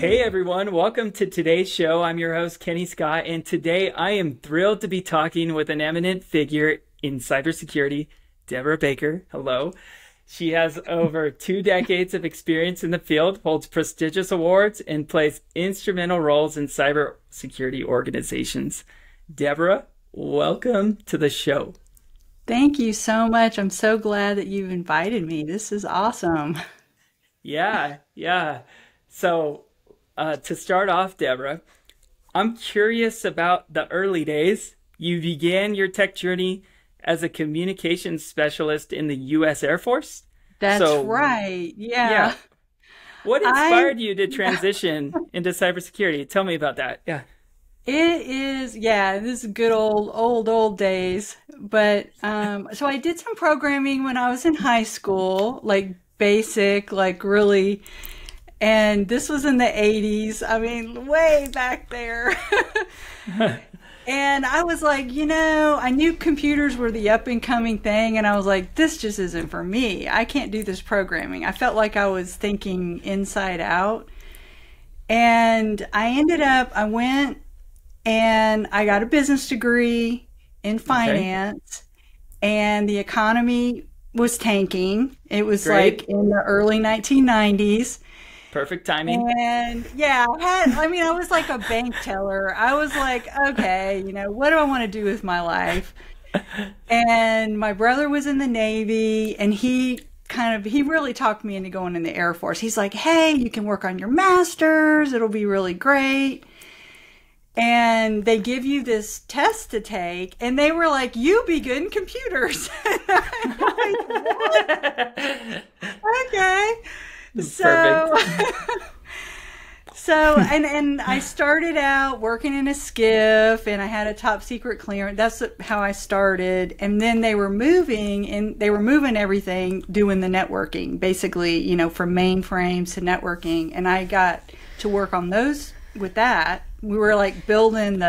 Hey everyone, welcome to today's show. I'm your host, Kenny Scott, and today I am thrilled to be talking with an eminent figure in cybersecurity, Debra Baker. Hello. She has over 2 decades of experience in the field, holds prestigious awards, and plays instrumental roles in cybersecurity organizations. Debra, welcome to the show. Thank you so much. I'm so glad that you've invited me. This is awesome. Yeah. So to start off, Debra, I'm curious about the early days. You began your tech journey as a communications specialist in the U.S. Air Force. That's right. Yeah. What inspired you to transition into cybersecurity? Tell me about that. Yeah. It is, this is good old days. But so I did some programming when I was in high school, like basic, like really, and this was in the 80s. I mean, way back there. And I was like, I knew computers were the up and coming thing. And I was like, this just isn't for me. I can't do this programming. I felt like I was thinking inside out. And I went and I got a business degree in finance, and the economy was tanking. It was like in the early 1990s. Perfect timing. And I was like a bank teller. I was like, okay, what do I want to do with my life? And my brother was in the Navy, and he really talked me into going in the Air Force. He's like, hey, you can work on your master's. It'll be really great. And they give you this test to take, and they were like, you be good in computers. And I'm like, what? Okay. So and I started out working in a skiff, and I had a top secret clearance. That's how I started. And then they were moving everything, doing the networking, basically, from mainframes to networking. And I got to work on those with that. We were like building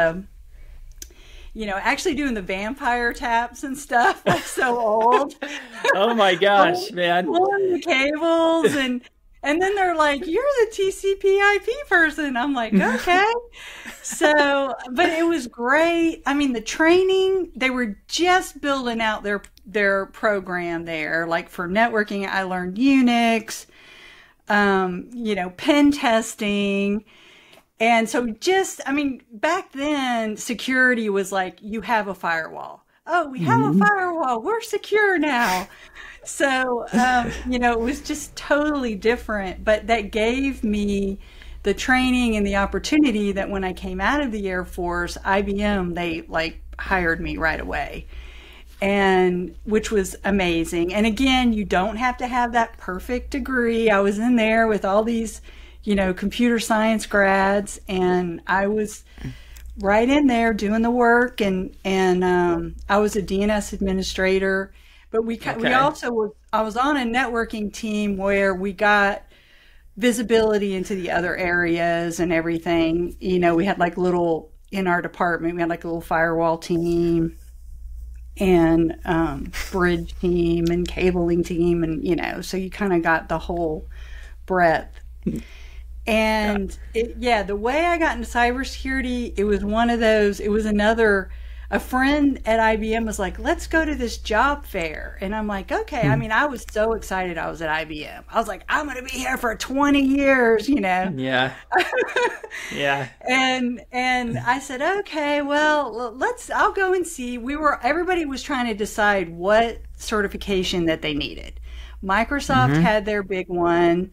actually doing the vampire taps and stuff. Like so old. Oh my gosh, man. Pulling the cables and then they're like, you're the TCP/IP person. I'm like, okay. But it was great. I mean, the training, they were just building out their program there. Like for networking, I learned Unix, pen testing. And so back then, security was like, you have a firewall. Oh, we have a firewall. We're secure now. So, it was just totally different. But that gave me the training and the opportunity that when I came out of the Air Force, IBM, they hired me right away. And which was amazing. And again, you don't have to have that perfect degree. I was in there with all these computer science grads, and I was right in there doing the work, and I was a DNS administrator, but I was on a networking team where we got visibility into the other areas and everything. We had in our department, we had a little firewall team and bridge team and cabling team, and so you kind of got the whole breadth. And the way I got into cybersecurity, it was one of those, a friend at IBM was like, let's go to this job fair. And I'm like, okay. I was so excited I was at IBM. I was like, I'm going to be here for 20 years, Yeah. Yeah. And I said, okay, well, I'll go and see. Everybody was trying to decide what certification that they needed. Microsoft had their big one.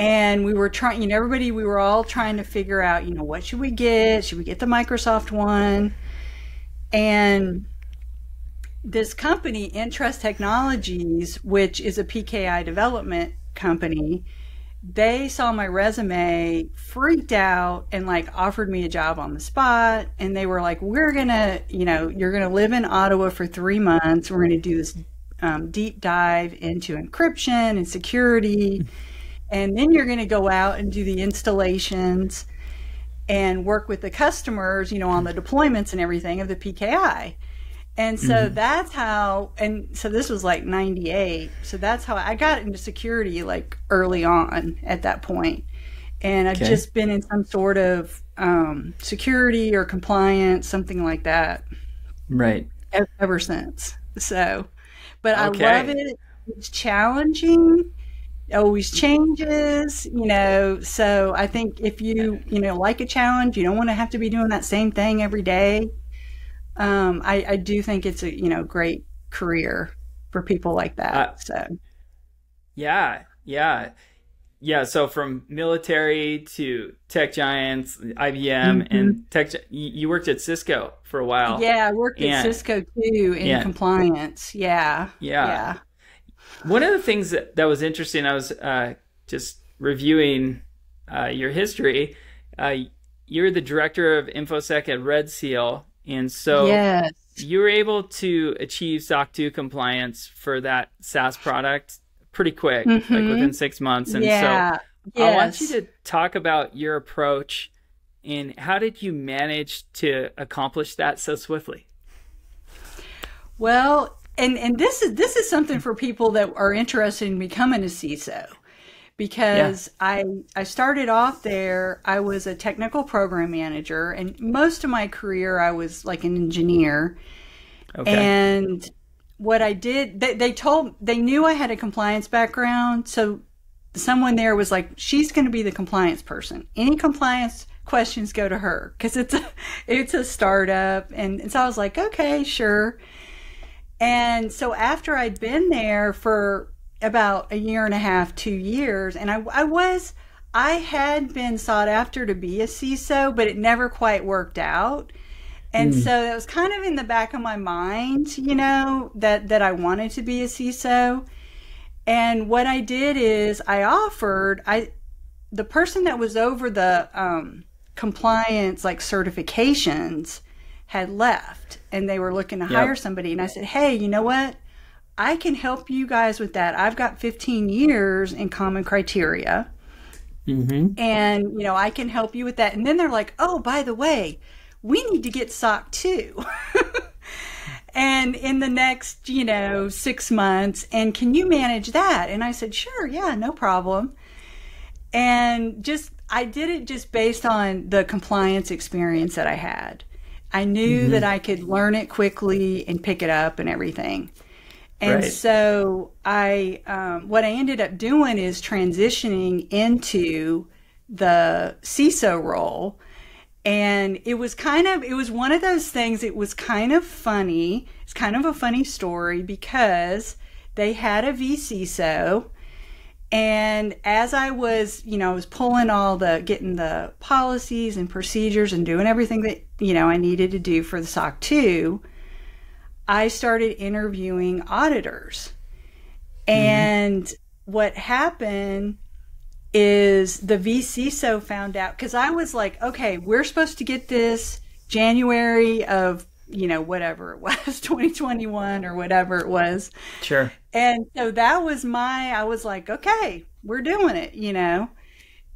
And we were trying, we were all trying to figure out, what should we get? Should we get the Microsoft one? And this company, Interest Technologies, which is a PKI development company, they saw my resume, freaked out, and offered me a job on the spot. And they were like, we're going to, you're going to live in Ottawa for 3 months. We're going to do this deep dive into encryption and security. And then you're going to go out and do the installations and work with the customers, on the deployments and everything of the PKI. And so that's how, and so this was 98. So that's how I got into security early on at that point. And I've just been in some sort of security or compliance, something like that. Right. Ever since. So, but I love it. It's challenging. It always changes, so I think if you like a challenge, you don't want to have to be doing that same thing every day. I do think it's a, great career for people like that. Yeah. So from military to tech giants, IBM, and you worked at Cisco for a while. Yeah, I worked at Cisco too in compliance. Yeah. One of the things that was interesting, I was just reviewing your history. You're the director of InfoSec at RedSeal, and so you were able to achieve SOC 2 compliance for that SaaS product pretty quick, like within 6 months. And so I want you to talk about your approach and how did you manage to accomplish that so swiftly? Well, and this is something for people that are interested in becoming a CISO, because I started off there. I was a technical program manager, and most of my career I was like an engineer. And what I did, they knew I had a compliance background, so someone there was like, she's going to be the compliance person. Any compliance questions go to her, because it's a startup, and so I was like, okay, sure. And so after I'd been there for about 1.5 to 2 years, and I had been sought after to be a CISO, but it never quite worked out. And so that was kind of in the back of my mind, that I wanted to be a CISO. And what I did is the person that was over the compliance, like certifications, had left, and they were looking to hire somebody. And I said, hey, you know what? I can help you guys with that. I've got 15 years in common criteria. And, I can help you with that. And then they're like, oh, by the way, we need to get SOC 2. And in the next, 6 months, and can you manage that? And I said, sure, yeah, no problem. And I did it just based on the compliance experience that I had. I knew that I could learn it quickly and pick it up and everything. And so what I ended up doing is transitioning into the CISO role. And it was one of those things, it was kind of funny. It's kind of a funny story, because they had a vCISO. And as I was, I was getting the policies and procedures and doing everything that, I needed to do for the SOC 2, I started interviewing auditors. And what happened is the vCISO found out, because I was like, okay, we're supposed to get this January of, whatever it was, 2021 or whatever it was. Sure. And so that was I was like, okay, we're doing it,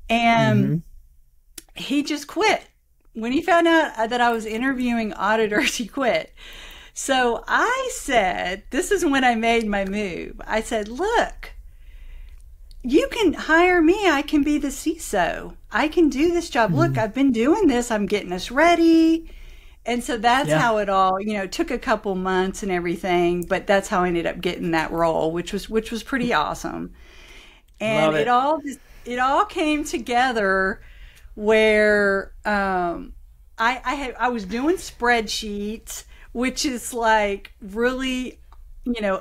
And he just quit. When he found out that I was interviewing auditors, he quit. So I said, this is when I made my move. I said, look, you can hire me. I can be the CISO. I can do this job. Look, I've been doing this. I'm getting us ready. And so that's how it all, took a couple months and everything, but that's how I ended up getting that role, which was pretty awesome. And it all came together where I was doing spreadsheets, which is like really,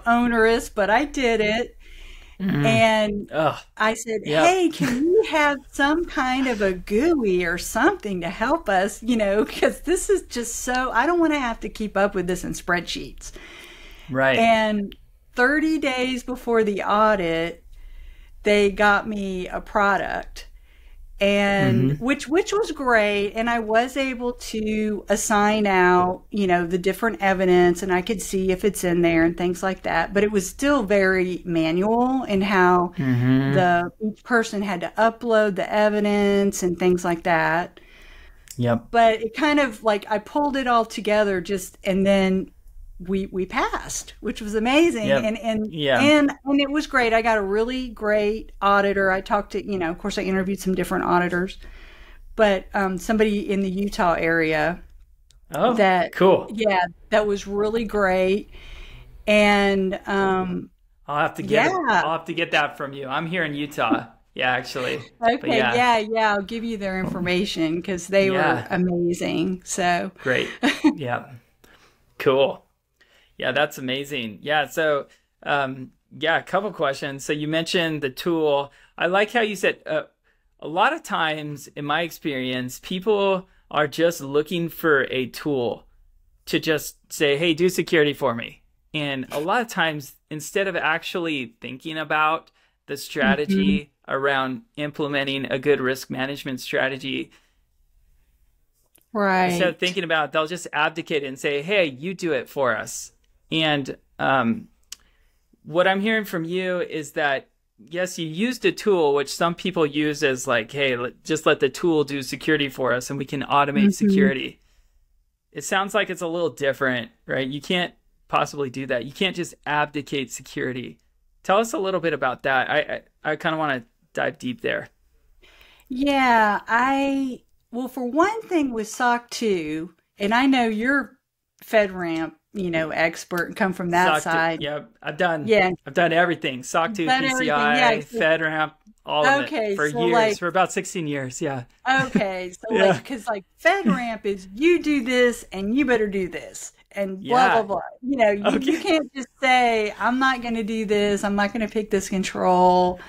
onerous, but I did it. And I said, hey, can we have some kind of a GUI or something to help us, because this is just I don't want to have to keep up with this in spreadsheets. Right. And 30 days before the audit, they got me a product, and which was great. And I was able to assign out, the different evidence, and I could see if it's in there and things like that. But it was still very manual in how each person had to upload the evidence and things like that. Yep. But it kind of like I pulled it all together and then we passed, which was amazing. Yep. And it was great. I got a really great auditor. I talked to, of course I interviewed some different auditors, but somebody in the Utah area. Oh, cool. Yeah, that was really great. And I'll have to get that from you. I'm here in Utah. Yeah, actually. Okay, yeah, I'll give you their information because they were amazing. So great. Yeah. Cool. Yeah, that's amazing. Yeah, so a couple questions. So you mentioned the tool. I like how you said a lot of times in my experience, people are just looking for a tool to just say, hey, do security for me. And a lot of times, instead of actually thinking about the strategy around implementing a good risk management strategy, right? Instead of thinking about it, they'll just abdicate and say, hey, you do it for us. And what I'm hearing from you is that, yes, you used a tool, which some people use as like, hey, just let the tool do security for us and we can automate security. It sounds like it's a little different, right? You can't possibly do that. You can't just abdicate security. Tell us a little bit about that. I kind of want to dive deep there. Yeah, well, for one thing with SOC 2, and I know you're FedRAMP, expert and come from that side. Yeah, I've done everything. SOC 2, PCI, FedRAMP, all of it for years, for about 16 years. Yeah. Okay. So because FedRAMP is you do this and you better do this and blah, blah, blah. You can't just say, I'm not going to do this. I'm not going to pick this control.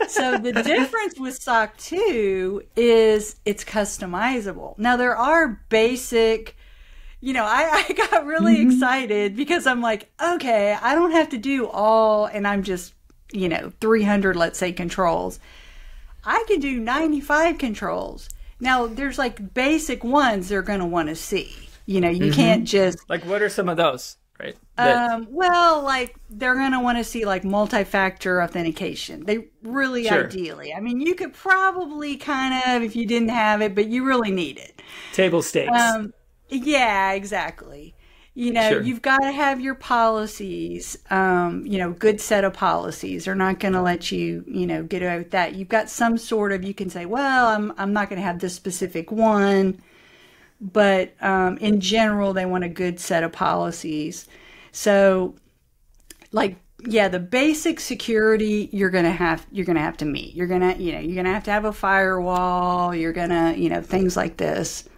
So the difference with SOC 2 is it's customizable. Now there are basic, I got really excited because I'm like, okay, I don't have to do all, and I'm just, 300, let's say, controls. I can do 95 controls. Now there's like basic ones they're going to want to see. You can't just. Like what are some of those? Right. Well, like they're going to want to see like multi-factor authentication. They really ideally. I mean, you could probably kind of, if you didn't have it, but you really need it. Table stakes. Yeah, exactly. You've got to have your policies, good set of policies. They're not going to let you, get away with that. You've got some sort of, you can say, well, I'm not going to have this specific one. But in general, they want a good set of policies. So, the basic security you're gonna have to meet. You're gonna have a firewall. You're gonna things like this.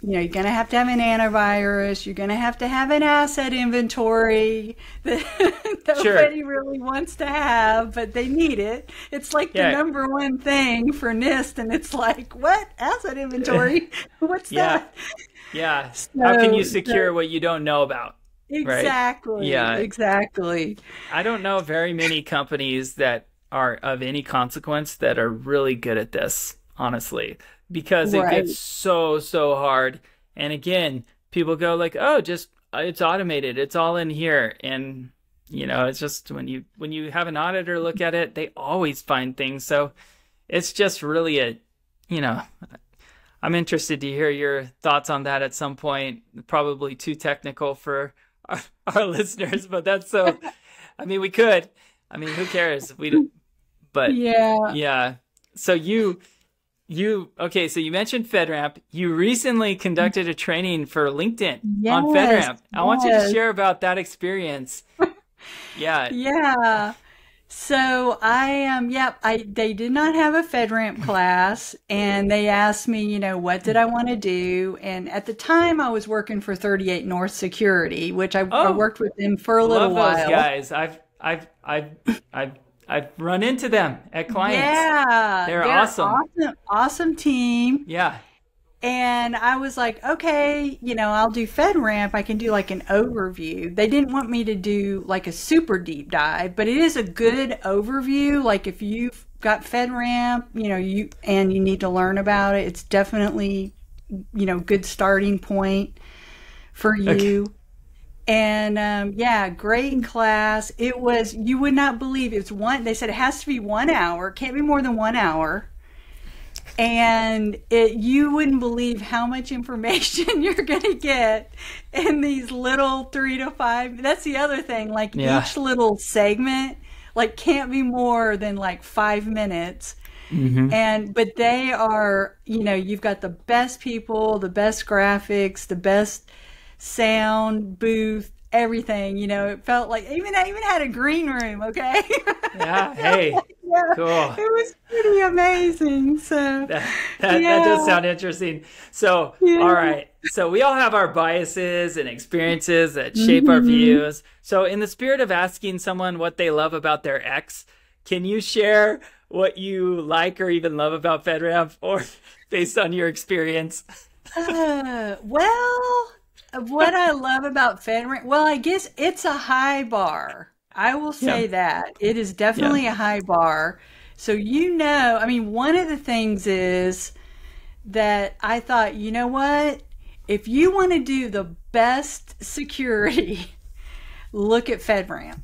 You're gonna have to have an antivirus. You're gonna have to have an asset inventory that nobody really wants to have, but they need it. It's like the number one thing for NIST, and it's like, what? Asset inventory? What's that? Yeah. So, how can you secure what you don't know about? Exactly. Right? Yeah. Exactly. I don't know very many companies that are of any consequence that are really good at this, honestly. Because it gets so hard. And again, people go like, oh, just it's automated. It's all in here. And, it's just when you have an auditor look at it, they always find things. So it's just really I'm interested to hear your thoughts on that at some point. Probably too technical for our listeners, but that's so, we could. Who cares? Yeah. So so you mentioned FedRAMP. You recently conducted a training for LinkedIn on FedRAMP. I want you to share about that experience. Yeah. So they did not have a FedRAMP class, and they asked me, what did I want to do? And at the time I was working for 38 North Security, which I worked with them for a little while. Those guys. I've run into them at clients. Yeah. They're awesome. Awesome team. Yeah. And I was like, okay, I'll do FedRAMP. I can do like an overview. They didn't want me to do like a super deep dive, but it is a good overview. Like if you've got FedRAMP, you need to learn about it. It's definitely, good starting point for you. Okay. And great class. It was, you would not believe they said it has to be 1 hour. Can't be more than 1 hour. And you wouldn't believe how much information you're going to get in these little 3 to 5. That's the other thing. Like each little segment, like can't be more than like 5 minutes. But they are, you've got the best people, the best graphics, the best sound booth, everything. It felt like I even had a green room. Okay. Yeah. Hey. Cool. It was pretty amazing. So that does sound interesting. So all right. So we all have our biases and experiences that shape our views. So in the spirit of asking someone what they love about their ex, can you share what you like or even love about FedRAMP, or based on your experience? Well, what I love about FedRAMP, well, I guess it's a high bar. I will say that. It is definitely a high bar. So, I mean, one of the things is that I thought, you know what? If you want to do the best security, look at FedRAMP.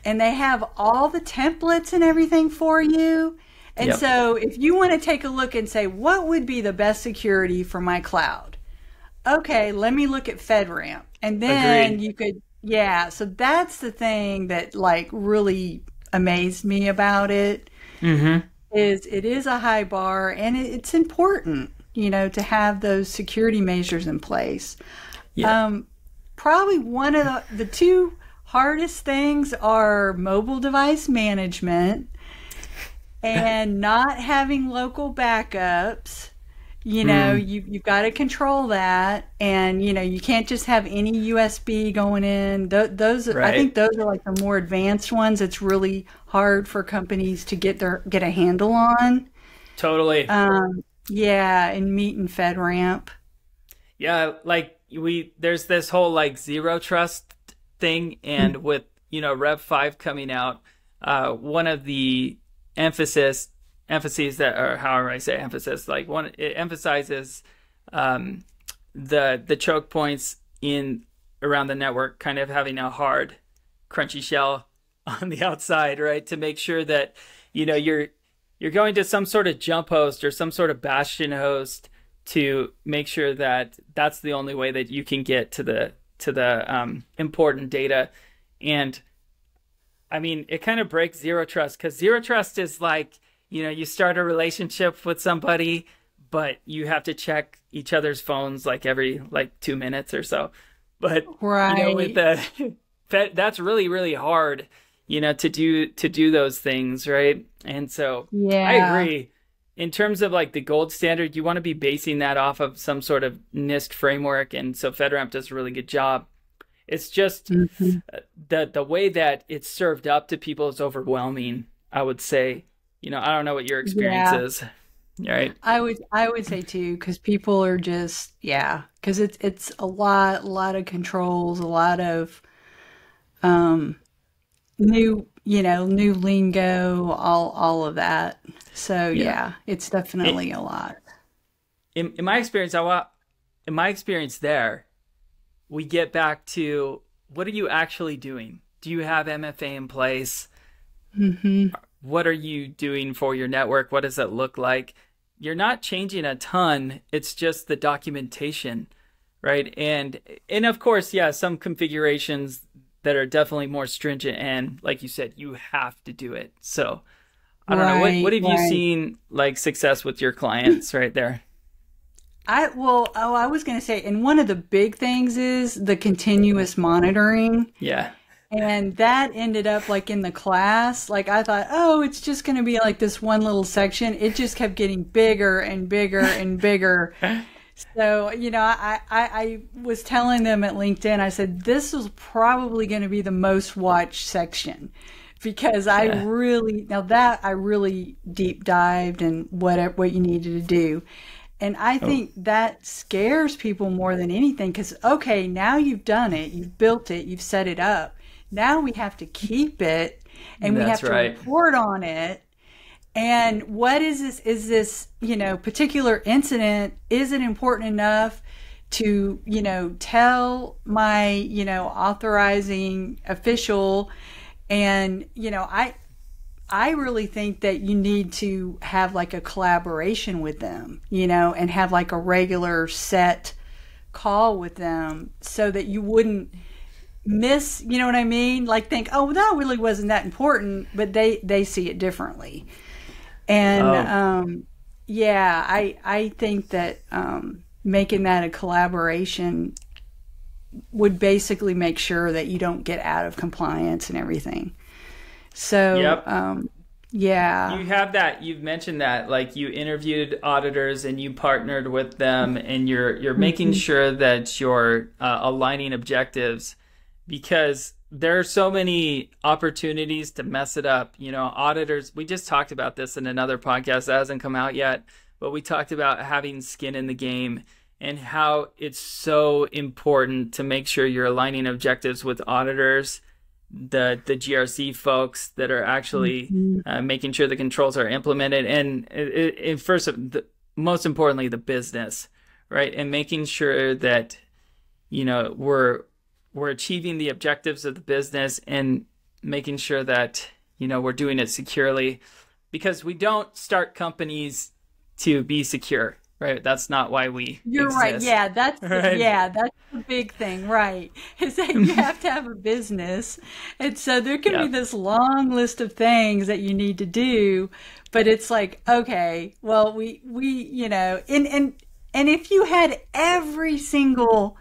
And they have all the templates and everything for you. And so if you want to take a look and say, what would be the best security for my cloud? Okay, let me look at FedRAMP. And then you could, so that's the thing that like really amazed me about it, is it is a high bar, and it's important, to have those security measures in place. Probably one of the two hardest things are mobile device management and not having local backups. You've got to control that, and you can't just have any USB going in. Those I think those are like the more advanced ones. It's really hard for companies to get a handle on. Totally. And meeting FedRAMP. Yeah, like there's this whole like zero trust thing, and with Rev 5 coming out, one of the emphases that, or however I say emphasis, like it emphasizes the choke points around the network kind of having a hard crunchy shell on the outside, right, to make sure that you're going to some sort of jump host or some sort of bastion host to make sure that that's the only way that you can get to the important data. And I mean, it kind of breaks zero trust, because zero trust is like, you start a relationship with somebody, but you have to check each other's phones like every 2 minutes or so. But with that's really, really hard, to do those things, right? And so I agree. In terms of like the gold standard, you want to be basing that off of some sort of NIST framework, and so FedRAMP does a really good job. It's just the way that it's served up to people is overwhelming, I would say. I don't know what your experience is. Right. I would say too, because people are just, because it's a lot of controls, a lot of new lingo, all of that. So it's definitely a lot. In my experience there, we get back to, what are you actually doing? Do you have MFA in place? What are you doing for your network? What does it look like? You're not changing a ton. It's just the documentation, right? And of course, some configurations that are definitely more stringent, and like you said, you have to do it. So I don't know. What have you seen like success with your clients right there? I was going to say, and one of the big things is the continuous monitoring. Yeah. And that ended up like in the class, like I thought, it's just going to be like this one little section. It just kept getting bigger and bigger and bigger. So, I was telling them at LinkedIn, I said, this was probably going to be the most watched section, because I really deep dived in what you needed to do. And I think that scares people more than anything, because, okay, now you've done it, you've built it, you've set it up. Now we have to keep it, and we have to report on it. And what is this? Is this, particular incident, is it important enough to, tell my, authorizing official? And, I really think that you need to have like a collaboration with them, and have like a regular set call with them so that you wouldn't miss, you know what I mean? Like think, oh, that really wasn't that important, but they see it differently. And I think that making that a collaboration would basically make sure that you don't get out of compliance and everything. So, you have that. You've mentioned that, like you interviewed auditors and you partnered with them, and you're making sure that you're aligning objectives, because there are so many opportunities to mess it up. Auditors, we just talked about this in another podcast that hasn't come out yet, but we talked about having skin in the game and how it's so important to make sure you're aligning objectives with auditors, the GRC folks that are actually making sure the controls are implemented, and most importantly, the business, right? And making sure that we're achieving the objectives of the business, and making sure that we're doing it securely, because we don't start companies to be secure. Right, that's not why we exist. Right. Yeah, that's the big thing, right? Is that you have to have a business, and so there can be this long list of things that you need to do, but it's like, okay, well, we and if you had every single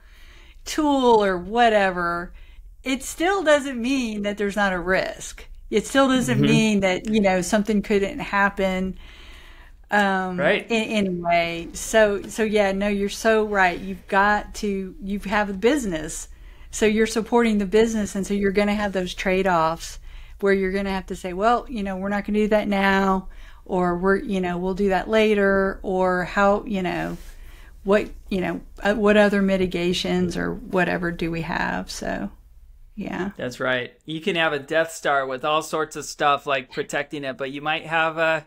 tool or whatever, it still doesn't mean that there's not a risk. It still doesn't mean that something couldn't happen. Right. Anyway, so yeah, no, you're so right. You have a business, so you're supporting the business, and so you're going to have those trade-offs where you're going to have to say, well, we're not going to do that now, or we'll do that later, or how, what other mitigations or whatever do we have? So, yeah. That's right. You can have a Death Star with all sorts of stuff like protecting it, but you might have an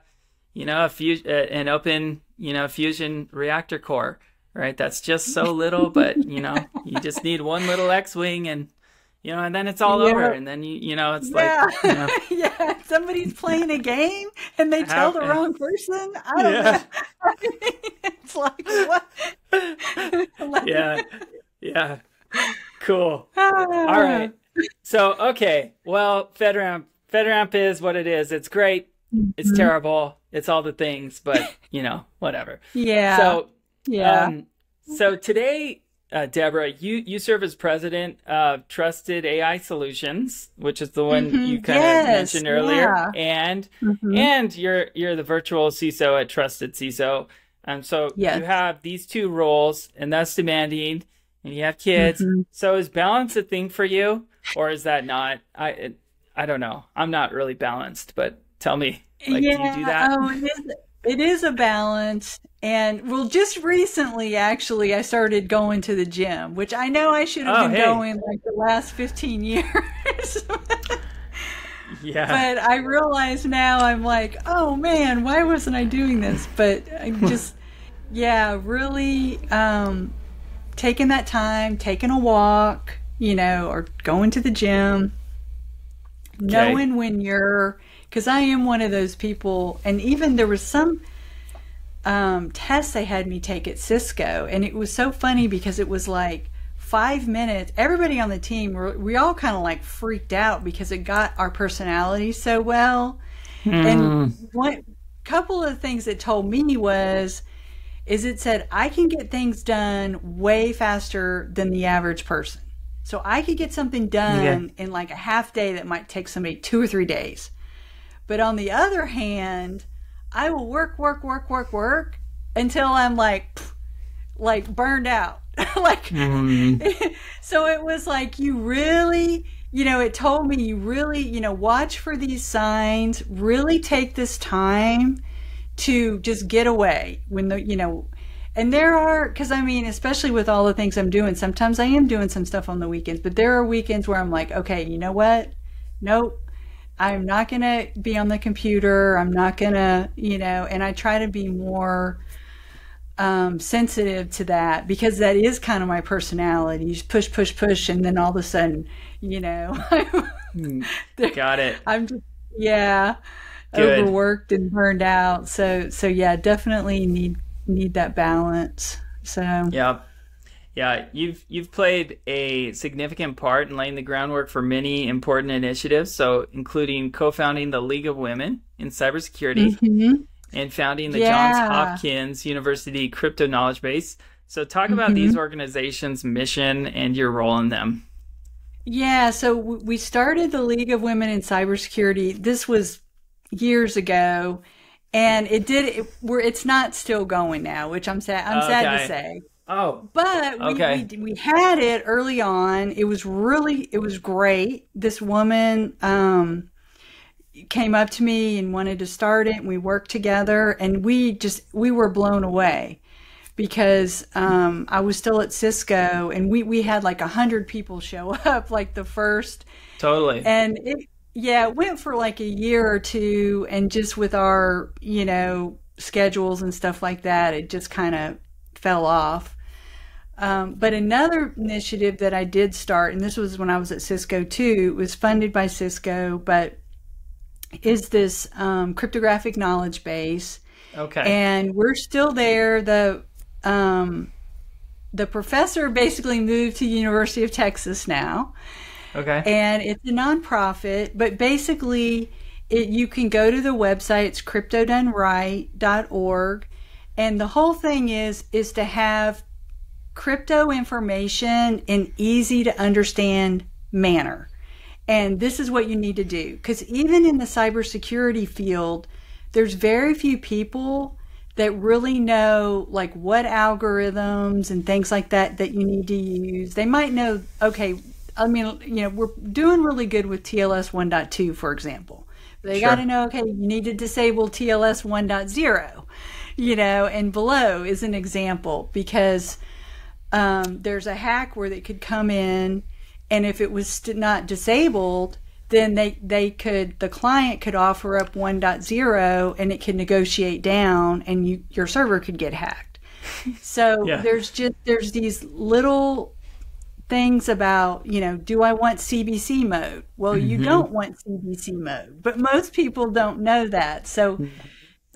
open, fusion reactor core, right? That's just so little, but you just need one little X-wing, and and then it's all over, and then it's like somebody's playing a game and they tell the wrong person. I don't know. It's like what? Yeah. Cool. All right. So well, FedRAMP is what it is. It's great. It's terrible. It's all the things, but whatever. Yeah. So today, Debra, you serve as president of Trusted AI Solutions, which is the one you kind of mentioned earlier, and you're the virtual CISO at Trusted Ciso. So you have these two roles, and that's demanding, and you have kids. So is balance a thing for you, or is that not? I don't know. I'm not really balanced, but tell me, do you do that? Oh, it is a balance. And well, just recently, actually, I started going to the gym, which I know I should have been going like the last 15 years. But I realize now, I'm like, oh man, why wasn't I doing this? But I just, really taking that time, taking a walk, or going to the gym, knowing when because I am one of those people, and even there was some tests they had me take at Cisco, and it was so funny because it was like 5 minutes. Everybody on the team, we all kind of like freaked out because it got our personality so well. And one couple of things it told me is it said I can get things done way faster than the average person. So I could get something done in like a half day that might take somebody 2 or 3 days. But on the other hand, I will work until I'm like burned out. So it was like, you really, it told me you really, watch for these signs, really take this time to just get away when and there are, because I mean, especially with all the things I'm doing, sometimes I am doing some stuff on the weekends, but there are weekends where I'm like, okay, you know what? Nope. I'm not going to be on the computer. I'm not going to, and I try to be more sensitive to that, because that is kind of my personality. You just push, and then all of a sudden, Got it. I'm just, Yeah, Good. overworked and burned out. So yeah, definitely need that balance. So Yeah. Yeah, you've played a significant part in laying the groundwork for many important initiatives, so including co-founding the League of Women in Cybersecurity hmm and founding the Johns yeah. Hopkins University Crypto Knowledge Base. So talk about these hmm organizations' mission and your role in them. Yeah, so we started the League of Women in Cybersecurity. This was years ago, and it's not still going now, which I'm sad to Okay. say. Oh, But okay. we had it early on. It was great. This woman came up to me and wanted to start it, and we worked together, and we were blown away because I was still at Cisco, and we had like 100 people show up like the first, Totally. and it went for like a year or two, and just with our schedules and stuff like that, it just kind of fell off. But another initiative that I did start, and this was when I was at Cisco too, it was funded by Cisco, but is this cryptographic knowledge base, Okay. and we're still there. The professor basically moved to University of Texas now, Okay. and it's a nonprofit, but basically you can go to the website, it's cryptodoneright.org, and the whole thing is to have crypto information in easy to understand manner. And this is what you need to do. Because even in the cybersecurity field, there's very few people that really know like what algorithms and things like that you need to use. They might know, okay, I mean, we're doing really good with TLS 1.2, for example. They got to Sure. know, okay, you need to disable TLS 1.0, and below is an example because there's a hack where they could come in, and if it was not disabled, then the client could offer up 1.0, and it could negotiate down, and your server could get hacked. So Yeah. there's these little things about, do I want CBC mode? Well, you Hmm. don't want CBC mode, but most people don't know that. So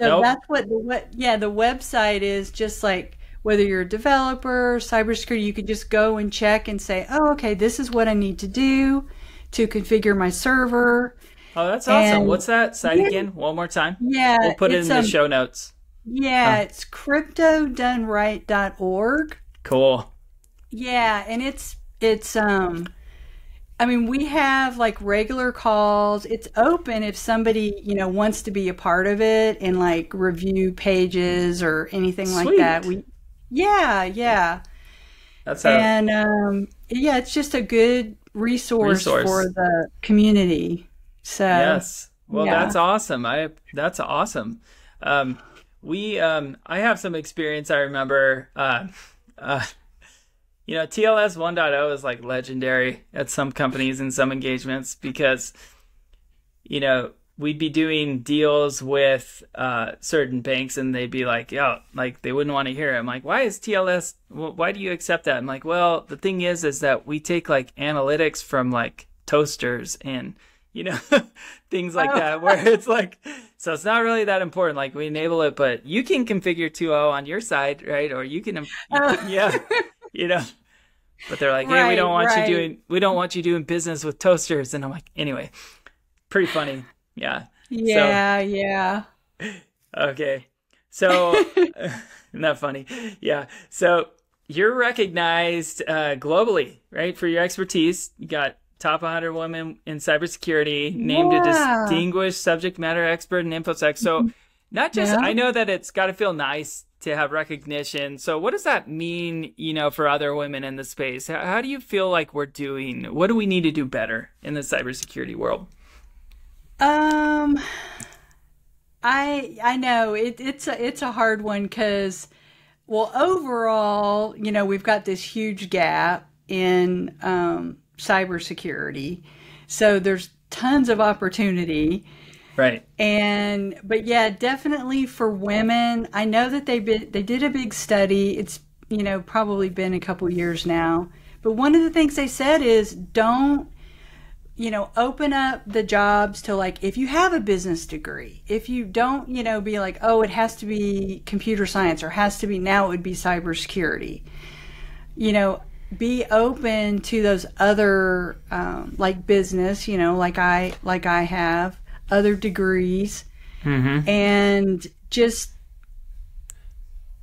Nope. that's the website is just like whether you're a developer, cybersecurity, you could just go and check and say, oh, okay, this is what I need to do to configure my server. Oh, that's awesome. And What's that site yeah, again? One more time. We'll yeah, put it in the show notes. Uh, it's cryptodoneright.org. cool. Yeah, and it's I mean, we have like regular calls. It's open if somebody, wants to be a part of it and like review pages or anything like that. Sweet. Yeah. That's a And yeah, it's just a good resource for resource. the community. So, Yes. Well, yeah. that's awesome. That's awesome. Um, I have some experience. I remember, uh, TLS 1.0 is like legendary at some companies and some engagements because, we'd be doing deals with certain banks and they'd be like, yeah, like they wouldn't want to hear it. I'm like, why is TLS, why do you accept that? I'm like, well, the thing is that we take like analytics from like toasters and, you know, things like Oh, that where it's like, so it's not really that important. Like we enable it, but you can configure 2.0 on your side, right? Or oh. yeah, you know, but they're like, hey, Right, right. we don't want you doing business with toasters. And I'm like, anyway, pretty funny. Yeah. So, Yeah. okay. So, isn't that funny? Yeah. So you're recognized globally, right, for your expertise. You got top 100 women in cybersecurity, named a Yeah. distinguished subject matter expert in InfoSec. So, not just, Yeah. I know that it's got to feel nice to have recognition. So, what does that mean, for other women in the space? How do you feel like we're doing? What do we need to do better in the cybersecurity world? Um, I know it's a hard one because, well, overall, we've got this huge gap in cybersecurity, so there's tons of opportunity. Right. But yeah, definitely for women, I know that they did a big study. It's probably been a couple years now, but one of the things they said is don't open up the jobs to like, if you have a business degree, if you don't, be like, oh, it has to be computer science or has to be, now it would be cybersecurity, be open to those other, like business, like I have other degrees, and just,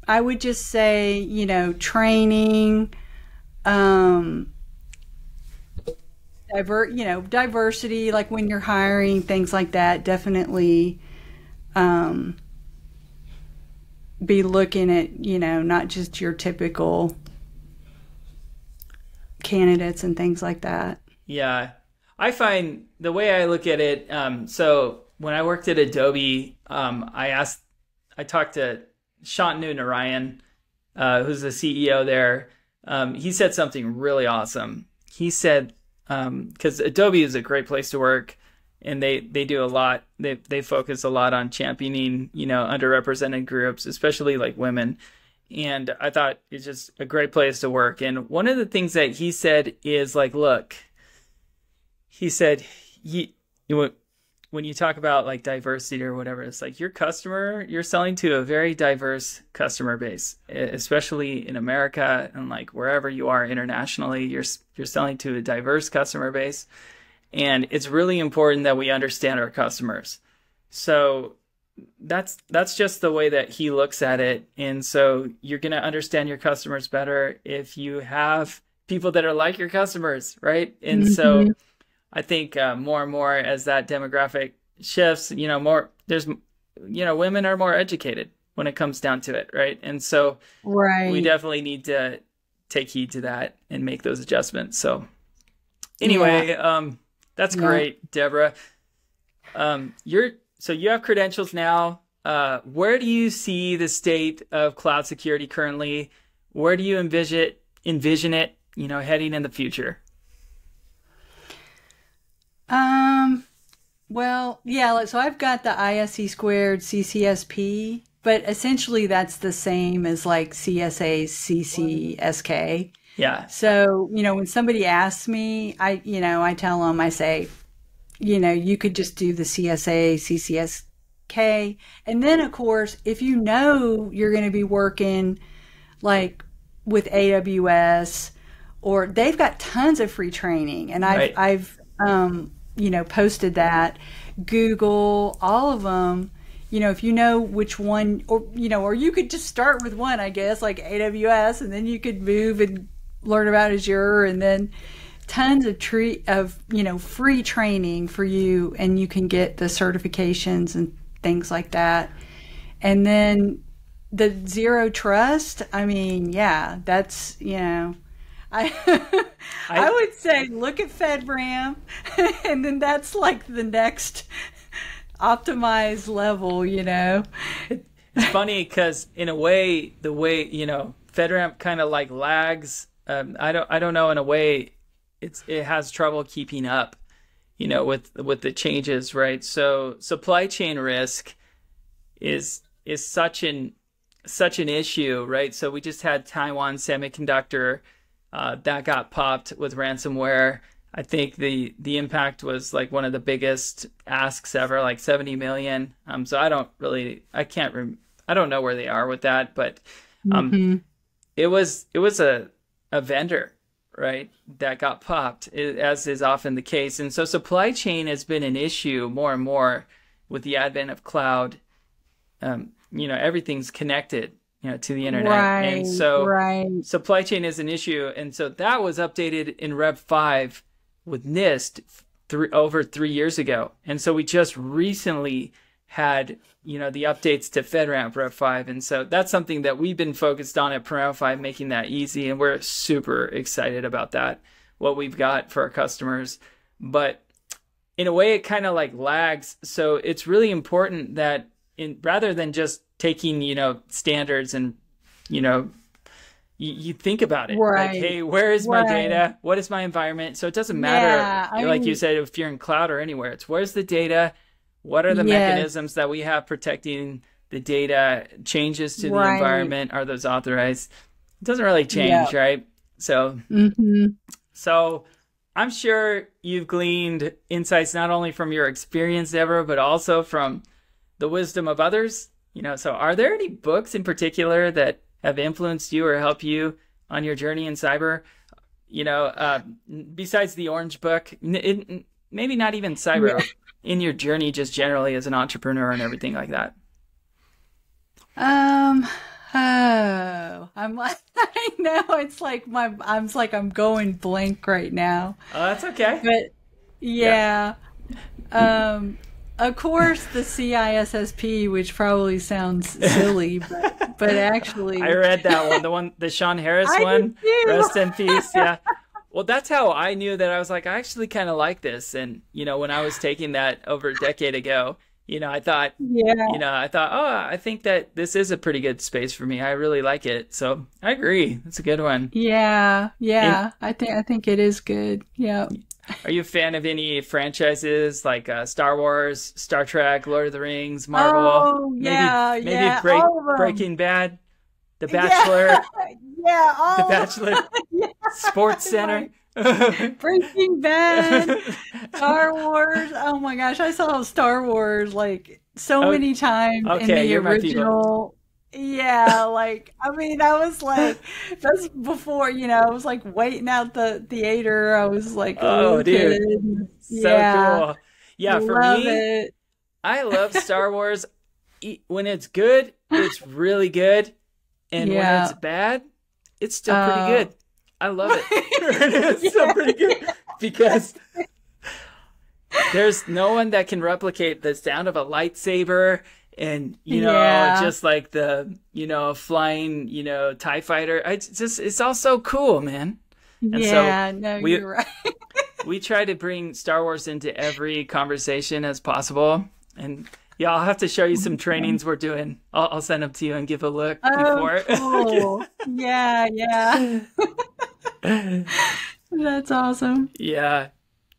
I would just say, training, diversity, like when you're hiring, things like that, definitely be looking at, not just your typical candidates and things like that. Yeah. I find the way I look at it, so when I worked at Adobe, I talked to Shantanu Narayan, who's the CEO there. He said something really awesome. He said, because Adobe is a great place to work, and they do a lot. They focus a lot on championing, underrepresented groups, especially like women. And I thought it's just a great place to work. And one of the things that he said is like, look, he said, when you talk about like diversity or whatever, it's like your customer, you're selling to a very diverse customer base, especially in America and like wherever you are internationally, you're selling to a diverse customer base. And it's really important that we understand our customers. So that's just the way that he looks at it. And so you're going to understand your customers better if you have people that are like your customers, right? And so I think more and more as that demographic shifts, women are more educated when it comes down to it, right? And so we definitely need to take heed to that and make those adjustments. So anyway, that's great, Deborah. So you have credentials now. Where do you see the state of cloud security currently? Where do you envision it, heading in the future? Well, yeah, so I've got the ISC squared CCSP, but essentially that's the same as like CSA CCSK. Yeah. So, when somebody asks me, I tell them, I say, you could just do the CSA CCSK. And then of course, if you're going to be working like with AWS, or they've got tons of free training, and I've posted that. Google, all of them, if you know which one, or you could just start with one, I guess, like AWS, and then you could move and learn about Azure, and then tons of free training for you, and you can get the certifications and things like that. And then the zero trust, that's, I would say look at FedRAMP, and then that's like the next optimized level, It's funny because in a way, the way, FedRAMP kind of like lags. I don't know, in a way it has trouble keeping up, with the changes, right? So supply chain risk is such an issue, right? So we just had Taiwan Semiconductor that got popped with ransomware. I think the impact was like one of the biggest asks ever, like 70 million. So I don't know where they are with that, but it was a vendor, right, that got popped, as is often the case. And so supply chain has been an issue more and more with the advent of cloud. Everything's connected, to the internet. And so supply chain is an issue. And so that was updated in Rev 5 with NIST over 3 years ago. And so we just recently had, the updates to FedRAMP Rev 5. And so that's something that we've been focused on at Paramify, making that easy. And we're super excited about that, what we've got for our customers. But in a way, it kind of like lags. So it's really important that rather than just taking, standards and, you think about it, like, hey, where is my data? What is my environment? So it doesn't matter, like you said, if you're in cloud or anywhere, it's where's the data? What are the mechanisms that we have protecting the data? Changes to the environment, are those authorized? It doesn't really change, right? So, so I'm sure you've gleaned insights not only from your experience, Deborah, but also from the wisdom of others. So are there any books in particular that have influenced you or helped you on your journey in cyber? Besides the Orange Book, maybe not even cyber, in your journey just generally as an entrepreneur and everything like that. I'm like, I know it's like I'm going blank right now. Oh, that's okay. But yeah. Of course the CISSP, which probably sounds silly, but actually I read that one, the Sean Harris one. Rest in peace. Yeah. Well, that's how I knew that. I was like, I actually kind of like this. And, when I was taking that over a decade ago, I thought, oh, I think that this is a pretty good space for me. I really like it. So I agree. It's a good one. Yeah. I think it is good. Yeah. Are you a fan of any franchises like Star Wars, Star Trek, Lord of the Rings, Marvel? Oh, yeah, maybe Breaking Bad, The Bachelor, The Bachelor, Sports Center. Breaking Bad, Star Wars. Oh my gosh, I saw Star Wars like so many times in the original. Yeah, I was like, that's before, I was like waiting out the theater. I was like, oh, dude, so cool. Yeah, for me, I love Star Wars. When it's good, it's really good. And when it's bad, it's still pretty good. I love it. It's still pretty good because there's no one that can replicate the sound of a lightsaber. And, just like the, flying, TIE fighter. It's all so cool, man. And you're right. We try to bring Star Wars into every conversation as possible. And I'll have to show you some trainings we're doing. I'll send them to you and give a look before. Cool. Yeah. That's awesome. Yeah.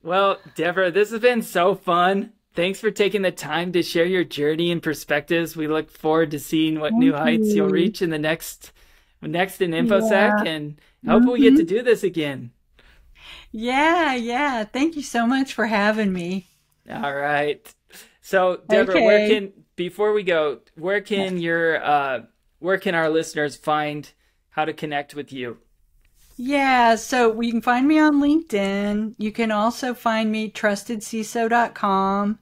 Well, Deborah, this has been so fun. Thanks for taking the time to share your journey and perspectives. We look forward to seeing what new heights you'll reach in the next in InfoSec, and hope we get to do this again. Yeah. Thank you so much for having me. All right. So, Deborah, before we go, where can our listeners find how to connect with you? Yeah, so you can find me on LinkedIn. You can also find me trustedciso.com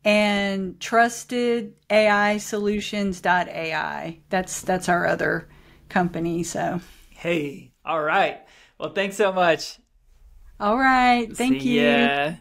and trustedAIsolutions.ai. That's our other company. So hey, all right. Well, thanks so much. All right, thank you. Yeah.